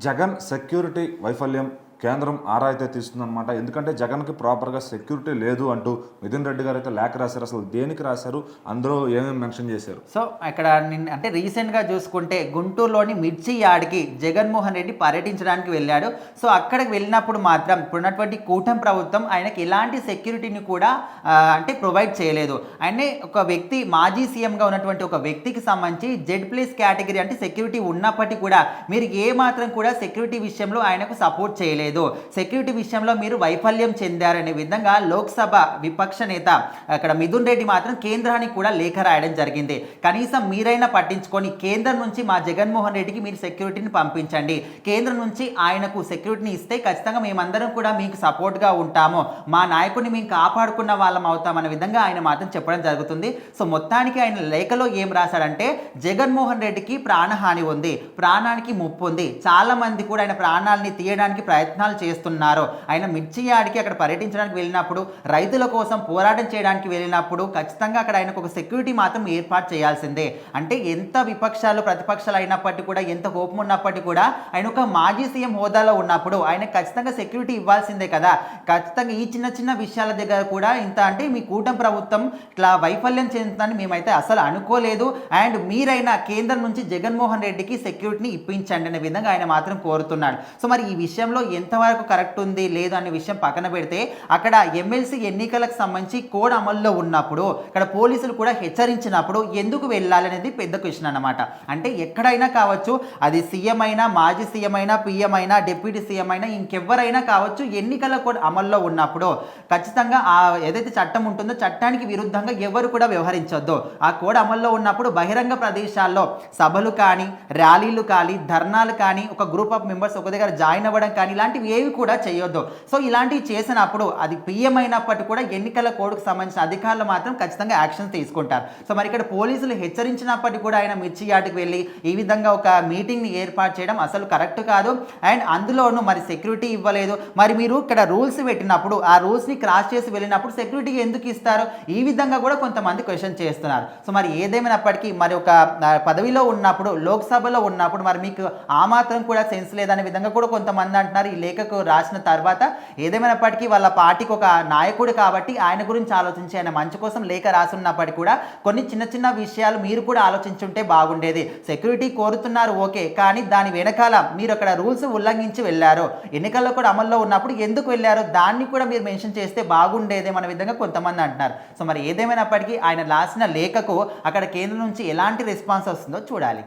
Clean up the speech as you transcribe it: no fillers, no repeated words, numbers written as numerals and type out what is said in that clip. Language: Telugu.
జగన్ సెక్యూరిటీ వైఫల్యం కేంద్రం ఆరా అయితే తీస్తుందన్నమాట. ఎందుకంటే జగన్కి ప్రాపర్గా సెక్యూరిటీ లేదు అంటూ మిథున్ రెడ్డి గారు అయితే లేఖ రాశారు. అసలు దేనికి రాశారు, అందులో ఏమేమి మెన్షన్ చేశారు? సో ఇక్కడ అంటే రీసెంట్గా చూసుకుంటే గుంటూరులోని మిర్చి యార్డ్కి జగన్మోహన్ రెడ్డి పర్యటించడానికి వెళ్ళాడు. సో అక్కడికి వెళ్ళినప్పుడు మాత్రం ఇప్పుడున్నటువంటి కూటమి ప్రభుత్వం ఆయనకి ఎలాంటి సెక్యూరిటీని కూడా అంటే ప్రొవైడ్ చేయలేదు. ఆయనే ఒక వ్యక్తి మాజీ సీఎంగా ఉన్నటువంటి ఒక వ్యక్తికి సంబంధించి Z+ కేటగిరీ అంటే సెక్యూరిటీ ఉన్నప్పటికీ కూడా మీరు ఏ మాత్రం కూడా సెక్యూరిటీ విషయంలో ఆయనకు సపోర్ట్ చేయలేదు. సెక్యూరిటీ విషయంలో మీరు వైఫల్యం చెందారనే విధంగా లోక్సభ విపక్ష నేత అక్కడ మిథున్ రెడ్డి మాత్రం కేంద్రానికి కూడా లేఖ రాయడం జరిగింది. కనీసం మీరైనా పట్టించుకొని కేంద్రం నుంచి మా జగన్మోహన్ రెడ్డికి మీరు సెక్యూరిటీని పంపించండి, కేంద్రం నుంచి ఆయనకు సెక్యూరిటీని ఇస్తే ఖచ్చితంగా మేమందరం కూడా మీకు సపోర్ట్గా ఉంటాము, మా నాయకుడిని మేము కాపాడుకున్న వాళ్ళం అవుతామనే విధంగా ఆయన మాత్రం చెప్పడం జరుగుతుంది. సో మొత్తానికి ఆయన లేఖలో ఏం రాశాడంటే జగన్మోహన్ రెడ్డికి ప్రాణహాని ఉంది, ప్రాణానికి ముప్పు ఉంది, చాలా మంది కూడా ఆయన ప్రాణాలని తీయడానికి ప్రయత్నాలు చేస్తున్నారు. ఆయన మిర్చి యార్డ్కి అక్కడ పర్యటించడానికి వెళ్ళినప్పుడు, రైతుల కోసం పోరాటం చేయడానికి వెళ్ళినప్పుడు ఖచ్చితంగా అక్కడ ఆయనకు ఒక సెక్యూరిటీ మాత్రం ఏర్పాటు చేయాల్సిందే. అంటే ఎంత విపక్షాలు ప్రతిపక్షాలు అయినప్పటికీ కూడా, ఎంత కోపం ఉన్నప్పటికీ కూడా ఆయన ఒక మాజీ సీఎం హోదాలో ఉన్నప్పుడు ఆయన ఖచ్చితంగా సెక్యూరిటీ ఇవ్వాల్సిందే కదా. ఖచ్చితంగా ఈ చిన్న చిన్న విషయాల దగ్గర కూడా ఇంత అంటే మీ కూటమి ప్రభుత్వం ఇట్లా వైఫల్యం చెందుతుందని మేమైతే అసలు అనుకోలేదు. అండ్ మీరైనా కేంద్రం నుంచి జగన్మోహన్ రెడ్డికి సెక్యూరిటీని ఇప్పించండి అనే విధంగా ఆయన మాత్రం కోరుతున్నాడు. సో మరి ఈ విషయంలో ఎంతవరకు కరెక్ట్ ఉంది లేదు అనే విషయం పక్కన పెడితే, అక్కడ ఎమ్మెల్సీ ఎన్నికలకు సంబంధించి కోడ్ అమల్లో ఉన్నప్పుడు ఇక్కడ పోలీసులు కూడా హెచ్చరించినప్పుడు ఎందుకు వెళ్ళాలి అనేది పెద్ద క్వశ్చన్ అన్నమాట. అంటే ఎక్కడైనా కావచ్చు, అది సీఎం అయినా, మాజీ సీఎం అయినా, పిఎం అయినా, డిప్యూటీ సీఎం అయినా, ఇంకెవరైనా కావచ్చు, ఎన్నికల కోడ్ అమల్లో ఉన్నప్పుడు ఖచ్చితంగా ఆ ఏదైతే చట్టం ఉంటుందో చట్టానికి విరుద్ధంగా ఎవరు కూడా వ్యవహరించొద్దు. ఆ కోడ్ అమల్లో ఉన్నప్పుడు బహిరంగ ప్రదేశాల్లో సభలు కానీ, ర్యాలీలు కానీ, ధర్నాలు కానీ, ఒక గ్రూప్ ఆఫ్ మెంబర్స్ ఒక దగ్గర జాయిన్ అవ్వడం కానీ ఇలాంటివి ఏవి కూడా చేయొద్దు. సో ఇలాంటివి చేసినప్పుడు అది పిఎం అయినప్పటికీ కూడా ఎన్నికల కోడ్కు సంబంధించిన అధికారులు మాత్రం ఖచ్చితంగా యాక్షన్ తీసుకుంటారు. సో మరి ఇక్కడ పోలీసులు హెచ్చరించినప్పటికీ కూడా ఆయన మిర్చి యార్డ్కి వెళ్ళి ఈ విధంగా ఒక మీటింగ్ని ఏర్పాటు చేయడం అసలు కరెక్ట్ కాదు. అండ్ అందులోనూ మరి సెక్యూరిటీ ఇవ్వలేదు. మరి మీరు ఇక్కడ రూల్స్ పెట్టినప్పుడు ఆ రూల్స్ని క్రాస్ చేసి వెళ్ళినప్పుడు సెక్యూరిటీ ఎందుకు ఇస్తారు? ఈ విధంగా కూడా కొంతమంది క్వశ్చన్ చేస్తున్నారు. సో మరి ఏదేమైనప్పటికీ మరి ఒక పదవిలో ఉన్నప్పుడు, లోక్సభలో ఉన్నప్పుడు మరి మీకు ఆ మాత్రం కూడా సెన్స్ లేదనే విధంగా కూడా కొంతమంది అంటున్నారు. ఈ లేఖకు రాసిన తర్వాత ఏదేమైనప్పటికీ వాళ్ళ పార్టీకి ఒక నాయకుడు కాబట్టి ఆయన గురించి ఆలోచించి ఆయన మంచి కోసం లేఖ రాసున్నప్పటికీ కూడా కొన్ని చిన్న చిన్న విషయాలు మీరు కూడా ఆలోచించుంటే బాగుండేది. సెక్యూరిటీ కోరుతున్నారు ఓకే, కానీ దాని వెనకాల మీరు అక్కడ రూల్స్ ఉల్లంఘించి వెళ్ళారు, ఎన్నికల్లో కూడా అమల్లో ఉన్నప్పుడు ఎందుకు వెళ్ళారు దాన్ని కూడా మీరు మెన్షన్ చేస్తే బాగుండేదేమో అనే విధంగా కొంతమంది అంటున్నారు. సో మరి ఏదేమైనప్పటికీ ఆయన రాసిన లేఖకు అక్కడ కేంద్రం నుంచి ఎలాంటి రెస్పాన్స్ వస్తుందో చూడాలి.